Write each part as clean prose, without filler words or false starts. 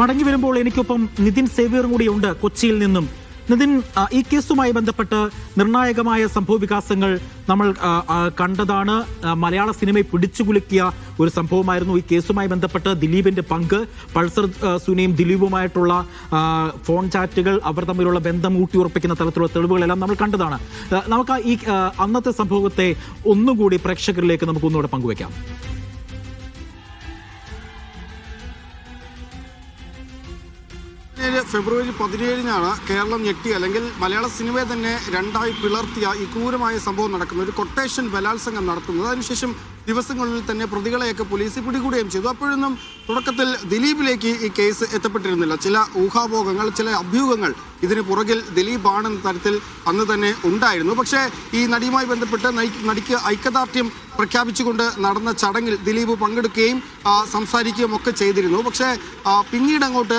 മടങ്ങി വരുമ്പോൾ എനിക്കൊപ്പം നിതിൻ സേവ്യറും കൂടിയുണ്ട് കൊച്ചിയിൽ നിന്നും. നിതിൻ, ഈ കേസുമായി ബന്ധപ്പെട്ട് നിർണായകമായ സംഭവവികാസങ്ങൾ നമ്മൾ കണ്ടതാണ്. മലയാള സിനിമയെ പിടിച്ചുകുലുക്കിയ ഒരു സംഭവമായിരുന്നു ഈ കേസുമായി ബന്ധപ്പെട്ട് ദിലീപിന്റെ പങ്ക്. പൾസർ സുനിയും ദിലീപുമായിട്ടുള്ള ഫോൺ ചാറ്റുകൾ, അവർ തമ്മിലുള്ള ബന്ധം ഊട്ടിയുറപ്പിക്കുന്ന തരത്തിലുള്ള തെളിവുകളെല്ലാം നമ്മൾ കണ്ടതാണ്. നമുക്ക് ഈ അന്നത്തെ സംഭവത്തെ ഒന്നുകൂടി പ്രേക്ഷകരിലേക്ക് നമുക്കൊന്നുകൂടെ പങ്കുവയ്ക്കാം. ഫെബ്രുവരി 17-നാണ് കേരളം ഞെട്ടി, അല്ലെങ്കിൽ മലയാള സിനിമയെ തന്നെ രണ്ടായി പിളർത്തിയ ഈ ക്രൂരമായ സംഭവം നടക്കുന്നത്. ഒരു കൊട്ടേഷൻ ബലാത്സംഗം നടത്തുന്നത്. അതിനുശേഷം ദിവസങ്ങളിൽ തന്നെ പ്രതികളെയൊക്കെ പോലീസ് പിടികൂടുകയും ചെയ്തു. അപ്പോഴൊന്നും തുടക്കത്തിൽ ദിലീപിലേക്ക് ഈ കേസ് എത്തപ്പെട്ടിരുന്നില്ല. ചില ഊഹാപോഹങ്ങൾ, ചില അഭ്യൂഹങ്ങൾ ഇതിന് പുറകിൽ ദിലീപാണെന്ന തരത്തിൽ അന്ന് തന്നെ ഉണ്ടായിരുന്നു. പക്ഷേ ഈ നടിയുമായി ബന്ധപ്പെട്ട് നടിക്ക് ഐക്യദാർഢ്യം പ്രഖ്യാപിച്ചുകൊണ്ട് നടന്ന ചടങ്ങിൽ ദിലീപ് പങ്കെടുക്കുകയും സംസാരിക്കുകയും ഒക്കെ ചെയ്തിരുന്നു. പക്ഷേ പിന്നീട് അങ്ങോട്ട്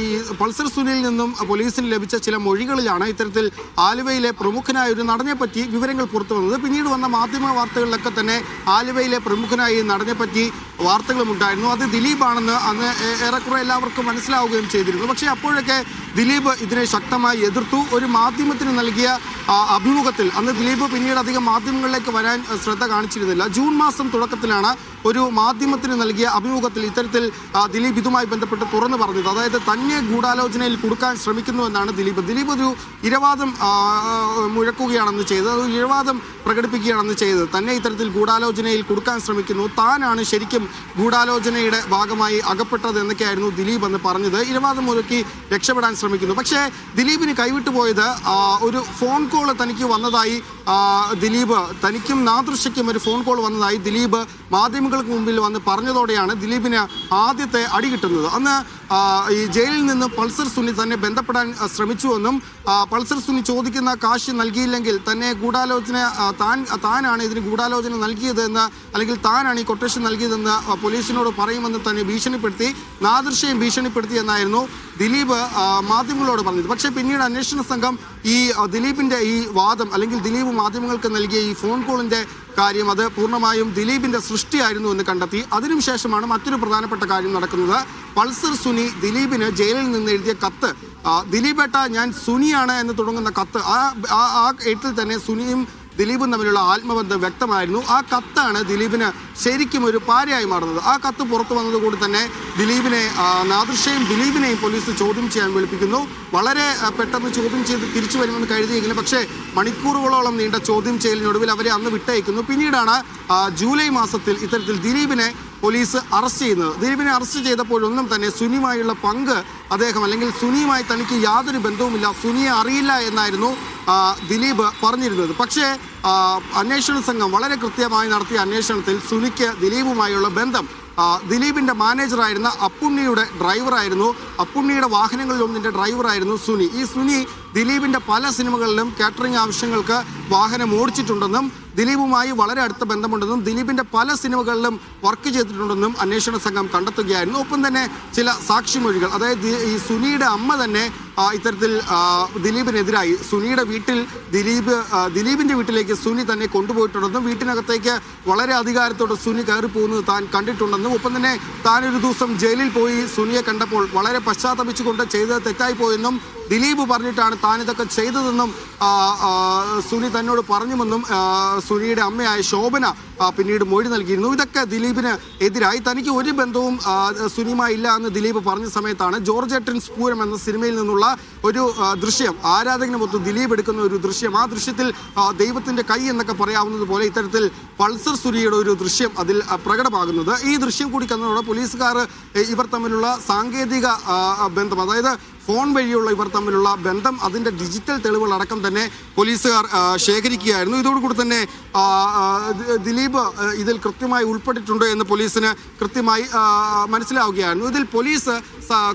ഈ പൾസർ സുനിയിൽ നിന്നും പോലീസിന് ലഭിച്ച ചില മൊഴികളിലാണ് ഇത്തരത്തിൽ ആലുവയിലെ പ്രമുഖനായ ഒരു നടനെപ്പറ്റി വിവരങ്ങൾ പുറത്തു വന്നത്. പിന്നീട് വന്ന മാധ്യമ വാർത്തകളിലൊക്കെ തന്നെ ആലുവയിലെ പ്രമുഖനായ ഈ നടനെപ്പറ്റി വാർത്തകളും ഉണ്ടായിരുന്നു. അത് ദിലീപാണെന്ന് അന്ന് ഏറെക്കുറെ എല്ലാവർക്കും മനസ്സിലാവുകയും ചെയ്തിരുന്നു. പക്ഷേ അപ്പോഴൊക്കെ ദിലീപ് ഇതിനെ ശക്തമായി എതിർത്തു. ഒരു മാധ്യമത്തിന് നൽകിയ അഭിമുഖത്തിൽ അന്ന് ദിലീപ് പിന്നീട് അധികം മാധ്യമങ്ങളിലേക്ക് വരാൻ ശ്രദ്ധ കാണിച്ചിരുന്നില്ല. ജൂൺ മാസം തുടക്കത്തിലാണ് ഒരു മാധ്യമത്തിന് നൽകിയ അഭിമുഖത്തിൽ ഇത്തരത്തിൽ ദിലീപ് ഇതുമായി ബന്ധപ്പെട്ട് തുറന്നു പറഞ്ഞത്. അതായത് തന്നെ ഗൂഢാലോചനയിൽ കുടുക്കാൻ ശ്രമിക്കുന്നുവെന്നാണ് ദിലീപ് ഒരു ഇരവാദം മുഴക്കുകയാണെന്ന് ചെയ്തത്, ഒരു ഇരവാദം പ്രകടിപ്പിക്കുകയാണെന്ന് ചെയ്തത്. തന്നെ ഇത്തരത്തിൽ ഗൂഢാലോചനയിൽ കുടുക്കാൻ ശ്രമിക്കുന്നു, താനാണ് ശരിക്കും ഗൂഢാലോചനയുടെ ഭാഗമായി അകപ്പെട്ടത് എന്നൊക്കെയായിരുന്നു ദിലീപ് എന്ന് പറഞ്ഞത്. ഇരവാദം മുഴക്കി രക്ഷപ്പെടാൻ ശ്രമിക്കുന്നു. പക്ഷേ ദിലീപിന് കൈവിട്ടുപോയത് ഒരു ഫോൺ കോൾ തനിക്ക് വന്നതായി ദിലീപ്, തനിക്കും നാദൃശ്യയ്ക്കും ഒരു ഫോൺ കോൾ വന്നതായി ദിലീപ് മാധ്യമങ്ങൾക്ക് മുമ്പിൽ വന്ന് പറഞ്ഞതോടെയാണ് ദിലീപിന് ആദ്യത്തെ അടി കിട്ടുന്നത്. അന്ന് ഈ ജയിലിൽ നിന്ന് പൾസർ സുനി തന്നെ ബന്ധപ്പെടാൻ ശ്രമിച്ചുവെന്നും പൾസർ സുനി ചോദിക്കുന്ന കാശ് നൽകിയില്ലെങ്കിൽ തന്നെ ഗൂഢാലോചന താനാണ് ഇതിന് ഗൂഢാലോചന നൽകിയതെന്ന്, അല്ലെങ്കിൽ താനാണ് ഈ കൊട്ടേഷൻ നൽകിയതെന്ന് പോലീസിനോട് പറയുമെന്ന് തന്നെ ഭീഷണിപ്പെടുത്തി, നാദൃശ്യം ഭീഷണിപ്പെടുത്തി എന്നായിരുന്നു ദിലീപ് മാധ്യമങ്ങളോട് പറഞ്ഞത്. പക്ഷേ പിന്നീട് അന്വേഷണ സംഘം ഈ ദിലീപിന്റെ ഈ വാദം, അല്ലെങ്കിൽ ദിലീപ് മാധ്യമങ്ങൾക്ക് നൽകിയ ഈ ഫോൺ കോളിന്റെ കാര്യം അത് പൂർണ്ണമായും ദിലീപിന്റെ സൃഷ്ടിയായിരുന്നു എന്ന് കണ്ടെത്തി. അതിനുശേഷമാണ് മറ്റൊരു പ്രധാനപ്പെട്ട കാര്യം നടക്കുന്നത്. പൾസർ സുനി ദിലീപിന് ജയിലിൽ നിന്ന് എഴുതിയ കത്ത്, ദിലീപേട്ട ഞാൻ സുനിയാണ് എന്ന് തുടങ്ങുന്ന കത്ത്, ആ എഴുത്തിൽ തന്നെ സുനിയും ദിലീപും തമ്മിലുള്ള ആത്മബന്ധം വ്യക്തമായിരുന്നു. ആ കത്താണ് ദിലീപിന് ശരിക്കും ഒരു പാരയായി മാറുന്നത്. ആ കത്ത് പുറത്തു വന്നതുകൂടി തന്നെ ദിലീപിനെ, നാദൃശ്യയും ദിലീപിനെയും പോലീസ് ചോദ്യം ചെയ്യാൻ വിളിപ്പിക്കുന്നു. വളരെ പെട്ടെന്ന് ചോദ്യം ചെയ്ത് തിരിച്ചു വരുമെന്ന് കരുതിയെങ്കിലും പക്ഷേ മണിക്കൂറുകളോളം നീണ്ട ചോദ്യം ചെയ്യലിനൊടുവിൽ അവരെ അന്ന് വിട്ടയക്കുന്നു. പിന്നീടാണ് ജൂലൈ മാസത്തിൽ ഇത്തരത്തിൽ ദിലീപിനെ പോലീസ് അറസ്റ്റ് ചെയ്യുന്നത്. ദിലീപിനെ അറസ്റ്റ് ചെയ്തപ്പോഴൊന്നും തന്നെ സുനിയുമായുള്ള പങ്ക് അദ്ദേഹം, അല്ലെങ്കിൽ സുനിയുമായി തനിക്ക് യാതൊരു ബന്ധവുമില്ല, സുനിയെ അറിയില്ല എന്നായിരുന്നു ദിലീപ് പറഞ്ഞിരുന്നത്. പക്ഷേ അന്വേഷണ സംഘം വളരെ കൃത്യമായി നടത്തിയ അന്വേഷണത്തിൽ സുനിക്ക് ദിലീപുമായുള്ള ബന്ധം, ദിലീപിന്റെ മാനേജറായിരുന്ന അപ്പുണ്ണിയുടെ ഡ്രൈവറായിരുന്നു, അപ്പുണ്ണിയുടെ വാഹനങ്ങളിലൊന്നിന്റെ ഡ്രൈവറായിരുന്നു സുനി. ഈ സുനി ദിലീപിന്റെ പല സിനിമകളിലും കാറ്ററിംഗ് ആവശ്യങ്ങൾക്ക് വാഹനം ഓടിച്ചിട്ടുണ്ടെന്നും ദിലീപുമായി വളരെ അടുത്ത ബന്ധമുണ്ടെന്നും ദിലീപിന്റെ പല സിനിമകളിലും വർക്ക് ചെയ്തിട്ടുണ്ടെന്നും അന്വേഷണ സംഘം കണ്ടെത്തുകയായിരുന്നു. ഒപ്പം തന്നെ ചില സാക്ഷിമൊഴികൾ, അതായത് ഈ സുനിയുടെ അമ്മ തന്നെ ഇത്തരത്തിൽ ദിലീപിനെതിരായി സുനിയുടെ വീട്ടിൽ ദിലീപിന്റെ വീട്ടിലേക്ക് സുനി തന്നെ കൊണ്ടുപോയിട്ടുണ്ടെന്നും വീട്ടിനകത്തേക്ക് വളരെ അധികാരത്തോടെ സുനി കയറി പോകുന്നത് താൻ കണ്ടിട്ടുണ്ടെന്നും, ഒപ്പം തന്നെ താനൊരു ദിവസം ജയിലിൽ പോയി സുനിയെ കണ്ടപ്പോൾ വളരെ പശ്ചാത്തപിച്ചുകൊണ്ട് ചെയ്തത് തെറ്റായി പോയെന്നും ദിലീപ് പറഞ്ഞിട്ടാണ് താൻ ഇതൊക്കെ ചെയ്തതെന്നും സുനി തന്നോട് പറഞ്ഞുവെന്നും സുനിയുടെ അമ്മയായ ശോഭന പിന്നീട് മൊഴി നൽകിയിരുന്നു. ഇതൊക്കെ ദിലീപിന് എതിരായി. തനിക്ക് ഒരു ബന്ധവും സുനിയുമായി ഇല്ല എന്ന് ദിലീപ് പറഞ്ഞ സമയത്താണ് ജോർജേട്ടൻ സ്പൂരം എന്ന സിനിമയിൽ നിന്നുള്ള ഒരു ദൃശ്യം, ആരാധകന് മൊത്തം ദിലീപ് എടുക്കുന്ന ഒരു ദൃശ്യം, ആ ദൃശ്യത്തിൽ ദൈവത്തിന്റെ കൈ എന്നൊക്കെ പറയാവുന്നത് പോലെ ഇത്തരത്തിൽ പൾസർ സുനിയുടെ ഒരു ദൃശ്യം അതിൽ പ്രകടമാകുന്നത്. ഈ ദൃശ്യം കൂടി കണ്ടതോടെ പോലീസുകാർ ഇവർ തമ്മിലുള്ള സാങ്കേതിക ബന്ധം, അതായത് ഫോൺ വഴിയുള്ള ഇവർ തമ്മിലുള്ള ബന്ധം, അതിൻ്റെ ഡിജിറ്റൽ തെളിവുകളടക്കം തന്നെ പോലീസുകാർ ശേഖരിക്കുകയായിരുന്നു. ഇതോടുകൂടി തന്നെ ദിലീപ് ഇതിൽ കൃത്യമായി ഉൾപ്പെട്ടിട്ടുണ്ട് എന്ന് പോലീസിന് കൃത്യമായി മനസ്സിലാവുകയായിരുന്നു. ഇതിൽ പോലീസ്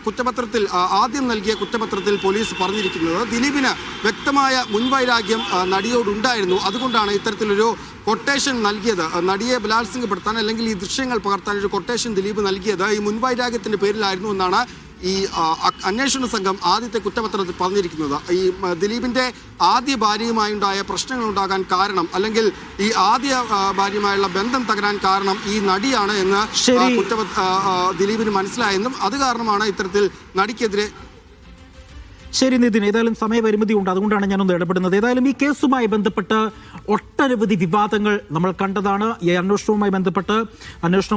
കുറ്റപത്രത്തിൽ, ആദ്യം നൽകിയ കുറ്റപത്രത്തിൽ പോലീസ് പറഞ്ഞിരിക്കുന്നത് ദിലീപിന് വ്യക്തമായ മുൻവൈരാഗ്യം നടിയോടുണ്ടായിരുന്നു, അതുകൊണ്ടാണ് ഇത്തരത്തിലൊരു കൊട്ടേഷൻ നൽകിയത്, നടിയെ ബലാത്സംഗപ്പെടുത്താൻ അല്ലെങ്കിൽ ഈ ദൃശ്യങ്ങൾ പകർത്താൻ ഒരു കൊട്ടേഷൻ ദിലീപ് നൽകിയത് ഈ മുൻവൈരാഗ്യത്തിൻ്റെ പേരിലായിരുന്നു എന്നാണ് ഈ അന്വേഷണ സംഘം ആദ്യത്തെ കുറ്റപത്രത്തിൽ പറഞ്ഞിരിക്കുന്നത്. ഈ ദിലീപിന്റെ ആദ്യ ഭാര്യയുമായുണ്ടായ പ്രശ്നങ്ങൾ ഉണ്ടാകാൻ കാരണം, അല്ലെങ്കിൽ ഈ ആദ്യ ഭാര്യയുമായുള്ള ബന്ധം തകരാൻ കാരണം ഈ നടിയാണ് എന്ന് ദിലീപിന് മനസ്സിലായെന്നും അത് കാരണമാണ് ഇത്തരത്തിൽ നടിക്കെതിരെ. ശരി നിതിൻ, ഏതായാലും സമയപരിമിതി ഉണ്ട്, അതുകൊണ്ടാണ് ഞാനൊന്ന് ഇടപെടുന്നത്. ഏതായാലും ഈ കേസുമായി ബന്ധപ്പെട്ട് ഒട്ടനവധി വിവാദങ്ങൾ നമ്മൾ കണ്ടതാണ്. ഈ അന്വേഷണവുമായി ബന്ധപ്പെട്ട് അന്വേഷണ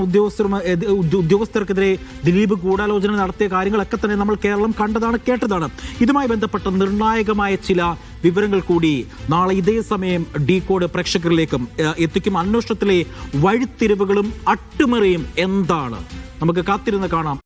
ഉദ്യോഗസ്ഥർക്കെതിരെ ദിലീപ് ഗൂഢാലോചന നടത്തിയ കാര്യങ്ങളൊക്കെ തന്നെ നമ്മൾ കേരളം കണ്ടതാണ്, കേട്ടതാണ്. ഇതുമായി ബന്ധപ്പെട്ട നിർണായകമായ ചില വിവരങ്ങൾ കൂടി നാളെ ഇതേ സമയം ഡീകോഡ് പ്രേക്ഷകരിലേക്കും എത്തിക്കും. അന്വേഷണത്തിലെ വഴിത്തിരിവുകളും അട്ടിമറിയും എന്താണ്, നമുക്ക് കാത്തിരുന്ന് കാണാം.